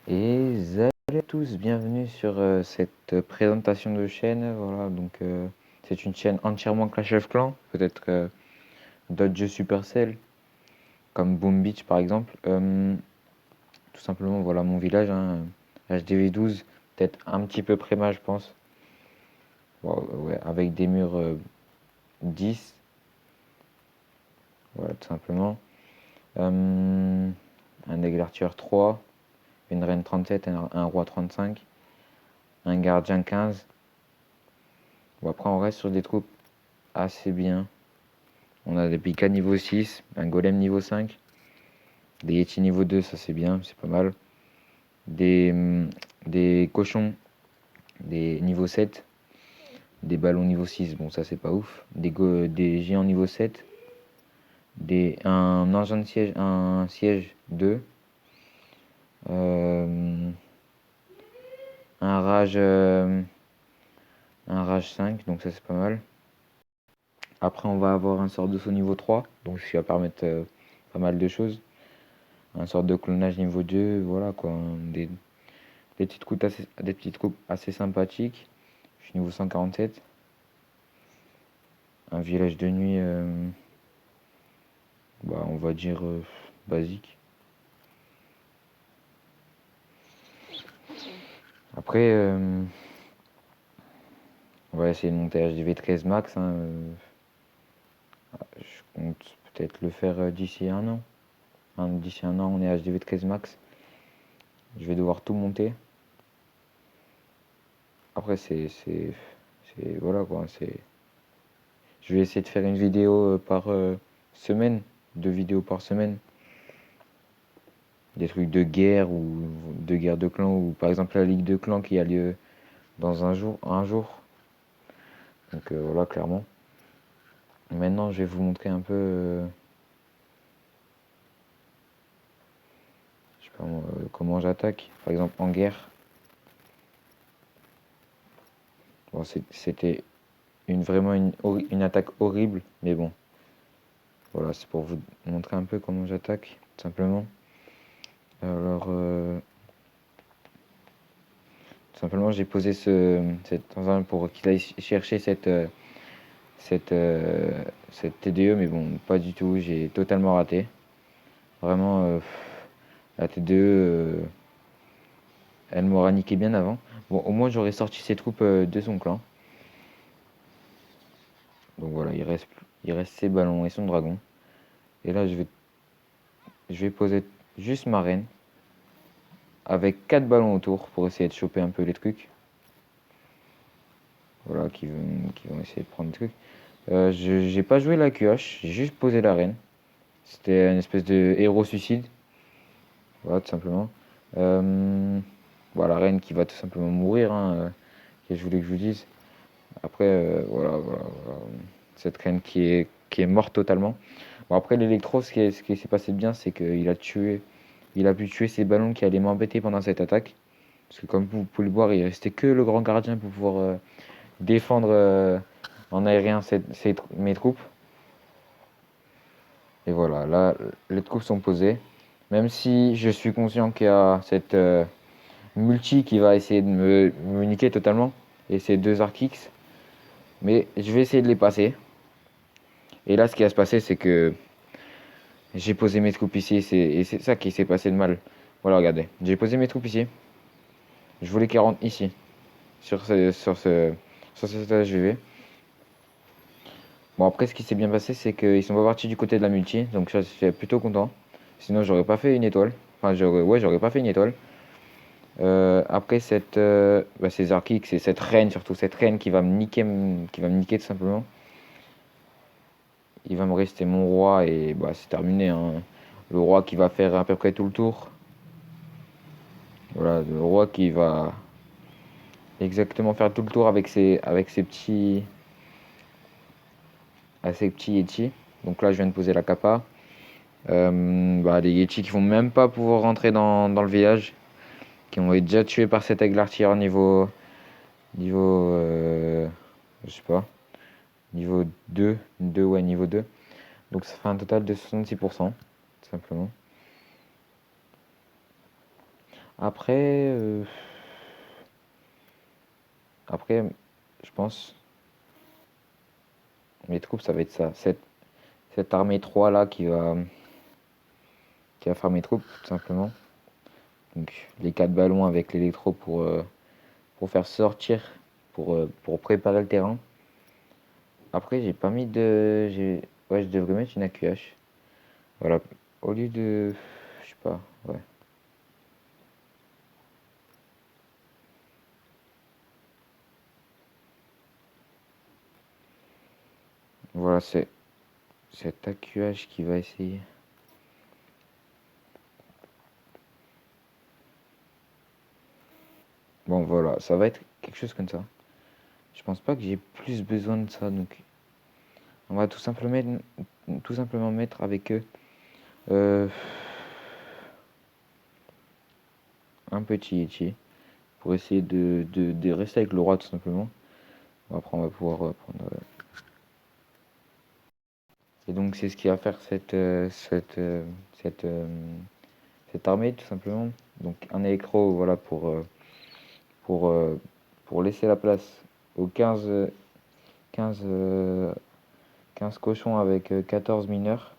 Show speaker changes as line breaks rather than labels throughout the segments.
Et salut à tous, bienvenue sur cette présentation de chaîne. Voilà, donc c'est une chaîne entièrement Clash of Clans, peut-être d'autres jeux Supercell, comme Boom Beach par exemple. Tout simplement, voilà mon village, hein, HDV12, peut-être un petit peu préma, je pense. Bon, ouais, avec des murs 10, voilà, tout simplement. Un aigle archer 3, une reine 37, un roi 35, un gardien 15. Bon, après, on reste sur des troupes assez bien. On a des pikas niveau 6, un golem niveau 5, des yeti niveau 2, ça c'est bien, c'est pas mal. Des cochons, des niveau 7, des ballons niveau 6, bon ça c'est pas ouf. Des géants niveau 7, un engin de siège, un siège 2, euh, un rage, euh, un rage 5, donc ça c'est pas mal. Après on va avoir un sort de saut niveau 3, donc ce qui va permettre pas mal de choses. Un sort de clonage niveau 2, voilà quoi, des petites coupes assez sympathiques. Je suis niveau 147. Un village de nuit, bah, on va dire basique. Après, on va essayer de monter HDV 13 max, hein. Je compte peut-être le faire d'ici un an. D'ici un an, on est HDV 13 max. Je vais devoir tout monter. Après, voilà quoi. Je vais essayer de faire une vidéo par semaine, 2 vidéos par semaine. Des trucs de guerre ou de guerre de clans, ou par exemple la ligue de clans qui a lieu dans un jour. Donc voilà, clairement. Maintenant, je vais vous montrer un peu, je sais pas moi, comment j'attaque. Par exemple, en guerre. Bon, c'était vraiment une attaque horrible, mais bon. Voilà, c'est pour vous montrer un peu comment j'attaque, tout simplement. Alors, tout simplement, j'ai posé cette enzyme pour qu'il aille chercher cette TDE, mais bon, pas du tout. J'ai totalement raté. Vraiment, la TDE, elle m'aura niqué bien avant. Bon, au moins, j'aurais sorti ses troupes de son clan. Donc voilà, il reste ses ballons et son dragon. Et là, je vais poser juste ma reine avec 4 ballons autour pour essayer de choper un peu les trucs. Voilà, qui vont essayer de prendre des trucs. J'ai pas joué la QH, j'ai juste posé la reine. C'était une espèce de héros suicide. Voilà, tout simplement. Voilà, la reine qui va tout simplement mourir, hein, que je voulais que je vous dise. Après, voilà. Cette reine qui est morte totalement. Bon, après, l'électro, ce qui s'est passé de bien, c'est qu'il a pu tuer ses ballons qui allaient m'embêter pendant cette attaque. Parce que comme vous pouvez le voir, il restait que le grand gardien pour pouvoir défendre en aérien mes troupes. Et voilà, là, les troupes sont posées. Même si je suis conscient qu'il y a cette multi qui va essayer de me niquer totalement. Et ces 2 Arc-X. Mais je vais essayer de les passer. Et là, ce qui va se passer, c'est que j'ai posé mes troupes ici. Et c'est ça qui s'est passé de mal. Voilà, regardez. J'ai posé mes troupes ici. Je voulais qu'elles rentrent ici. Sur cet HVV. Bon, après, ce qui s'est bien passé, c'est qu'ils sont pas partis du côté de la multi. Donc, ça, je suis plutôt content. Sinon, j'aurais pas fait une étoile. Enfin, j'aurais pas fait une étoile. Après, ces Archix et cette reine, surtout cette reine qui va me niquer tout simplement. Il va me rester mon roi et bah, c'est terminé, hein. Le roi qui va faire à peu près tout le tour. Voilà, le roi qui va exactement faire tout le tour avec ses petits Yeti. Donc là, je viens de poser la capa. Bah, des Yeti qui vont même pas pouvoir rentrer dans le village, qui ont été déjà tués par cet aigle artilleur niveau, je sais pas, niveau 2, ouais, niveau 2. Donc ça fait un total de 66%, tout simplement. Après, après, je pense, mes troupes, ça va être ça. Cette armée 3 là qui va faire mes troupes, tout simplement. Donc les 4 ballons avec l'électro pour faire sortir, pour préparer le terrain. Après, j'ai pas mis de. Ouais, je devrais mettre une AQH. Voilà. Au lieu de. Je sais pas, ouais. Voilà, c'est cet AQH qui va essayer. Bon, voilà, ça va être quelque chose comme ça. Je pense pas que j'ai plus besoin de ça, donc on va tout simplement mettre avec eux un petit Yeti pour essayer de rester avec le roi tout simplement. Après, on va pouvoir prendre. Et donc, c'est ce qui va faire cette, cette armée tout simplement. Donc, un électro, voilà, pour, euh, pour laisser la place aux 15, 15 cochons avec 14 mineurs.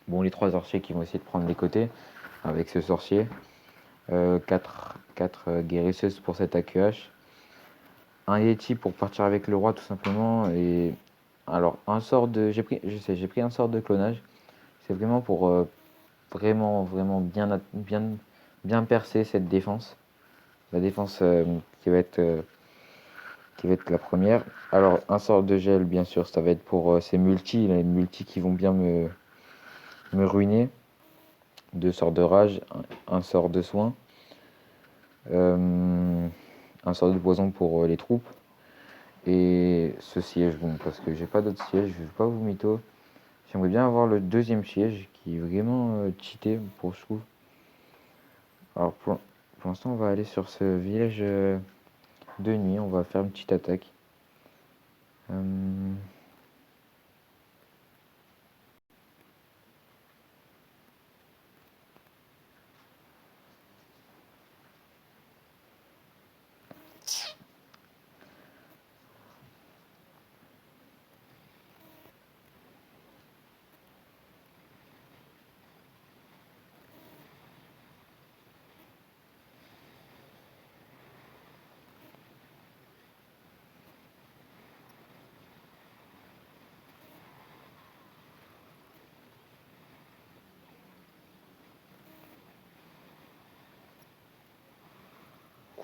Bon, les 3 sorciers qui vont essayer de prendre les côtés avec ce sorcier. 4 guérisseuses pour cette AQH. Un Yeti pour partir avec le roi tout simplement. Et alors, un sort de. J'ai pris un sort de clonage. C'est vraiment pour vraiment bien percer cette défense. La défense qui va être la première. Alors, un sort de gel, bien sûr, ça va être pour ces les multis qui vont bien me ruiner. 2 sorts de rage, un sort de soin, un sort de poison pour les troupes. Et ce siège, bon, parce que j'ai pas d'autres sièges, je vais pas vous mytho. J'aimerais bien avoir le deuxième siège qui est vraiment cheaté, pour je trouve. Alors, pour l'instant, on va aller sur ce village de nuit, on va faire une petite attaque. Euh,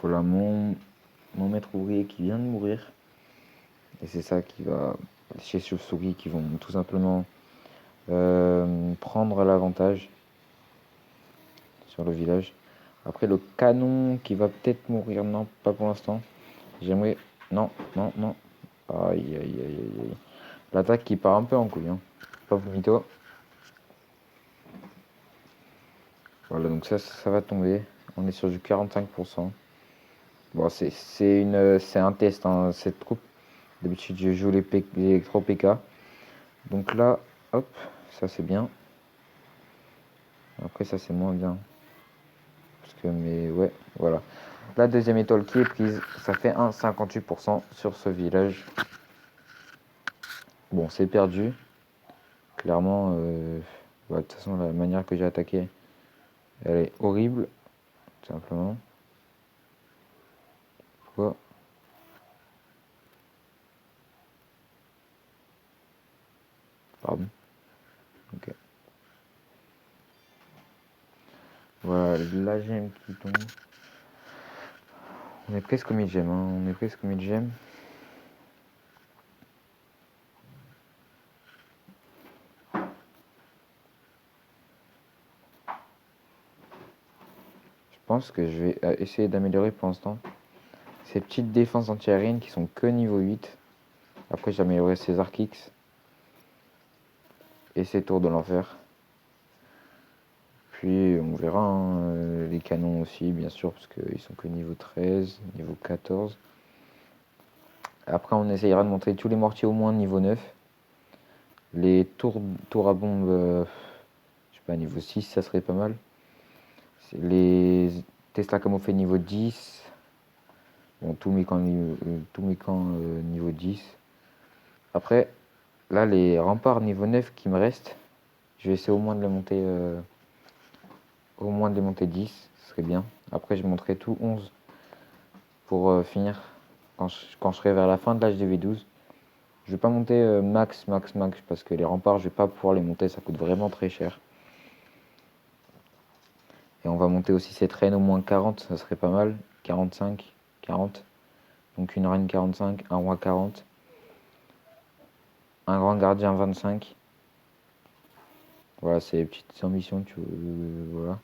voilà mon maître ouvrier qui vient de mourir. Et c'est ça qui va. Chez Chauve-souris qui vont tout simplement prendre l'avantage sur le village. Après, le canon qui va peut-être mourir. Non, pas pour l'instant. J'aimerais. Non, non, non. Aïe, aïe, aïe, aïe, aïe. L'attaque qui part un peu en couille. Hein. Pas vous mytho. Voilà, donc ça va tomber. On est sur du 45%. Bon, c'est un test, hein, cette troupe. D'habitude, je joue les électro PK. Donc là, hop, ça c'est bien. Après, ça c'est moins bien. Parce que, mais ouais, voilà. La deuxième étoile qui est prise, ça fait un 58% sur ce village. Bon, c'est perdu. Clairement, de toute façon, la manière que j'ai attaqué, elle est horrible. Tout simplement. Pourquoi? Pardon. Ok. Voilà, la gemme qui tombe. On est presque au 1000 gemmes, hein. On est presque au 1000 gemmes. Je pense que je vais essayer d'améliorer pour l'instant ces petites défenses anti-aériennes qui sont que niveau 8. Après, j'ai amélioré ces arcs X et ces tours de l'enfer. Puis on verra hein, les canons aussi, bien sûr, parce qu'ils sont que niveau 13, niveau 14. Après, on essayera de montrer tous les mortiers au moins niveau 9. Les tours à bombe, je sais pas, niveau 6, ça serait pas mal. Les Tesla camouflé niveau 10. Bon, tous mes camps niveau 10. Après, là, les remparts niveau 9 qui me restent, je vais essayer au moins de les monter, au moins de les monter 10, ce serait bien. Après, je monterai tout 11 pour finir quand je serai vers la fin de l'HDV12. Je vais pas monter max parce que les remparts, je vais pas pouvoir les monter, ça coûte vraiment très cher. Et on va monter aussi cette reine au moins 40, ça serait pas mal. 45, 40. Donc une reine 45, un roi 40. Un grand gardien 25. Voilà, c'est les petites ambitions, voilà.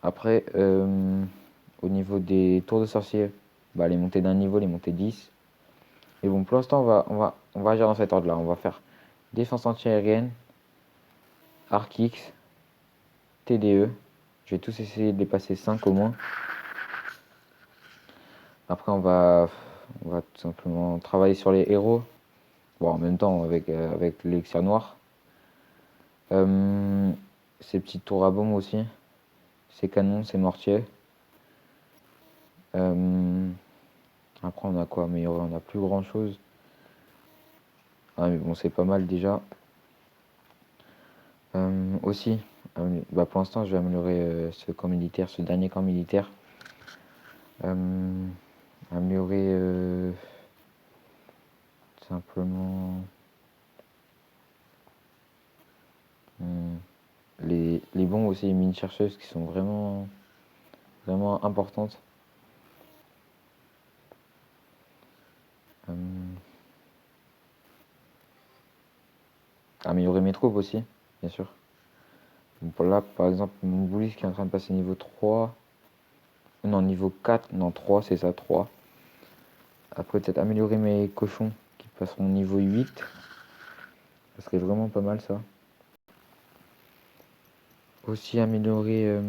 Après, au niveau des tours de sorcier, bah, les monter d'un niveau, les monter 10. Et bon, pour l'instant, on va agir dans cet ordre-là. On va faire défense anti-aérienne, Arc X, TDE. Je vais tous essayer de les passer 5 au moins. Après, on va tout simplement travailler sur les héros. Bon, en même temps, avec l'élixir noir. Ces petites tours à bombe aussi. Ces canons, ces mortiers. Après, on a quoi améliorer? On a plus grand chose. Ah, mais bon, c'est pas mal déjà. Aussi, bah, pour l'instant, je vais améliorer ce camp militaire, ce dernier camp militaire. Améliorer simplement les bombes aussi, les mines chercheuses qui sont vraiment, vraiment importantes. Améliorer mes troupes aussi, bien sûr. Donc là, par exemple, mon boulis qui est en train de passer niveau 3. Non, niveau 4, non 3, c'est ça, 3. Après, peut-être améliorer mes cochons qui passeront niveau 8. Ça serait vraiment pas mal ça. Aussi améliorer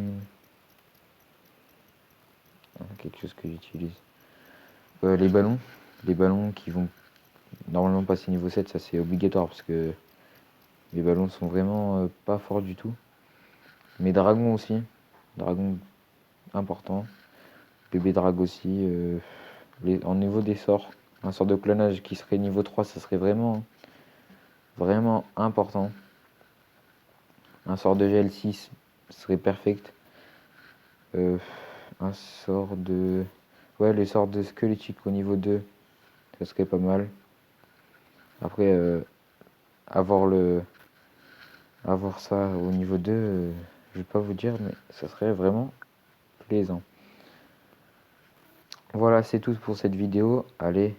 quelque chose que j'utilise. Les ballons. Les ballons qui vont normalement passer niveau 7, ça c'est obligatoire parce que les ballons sont vraiment pas forts du tout. Mais dragon aussi. Dragon important. Bébé dragon aussi. En niveau des sorts. Un sort de clonage qui serait niveau 3, ça serait vraiment, vraiment important. Un sort de GL6 serait perfect. Un sort de... Ouais, les sorts de squelettique au niveau 2, ça serait pas mal. Après, avoir ça au niveau 2, je vais pas vous dire, mais ça serait vraiment plaisant. Voilà, c'est tout pour cette vidéo. Allez,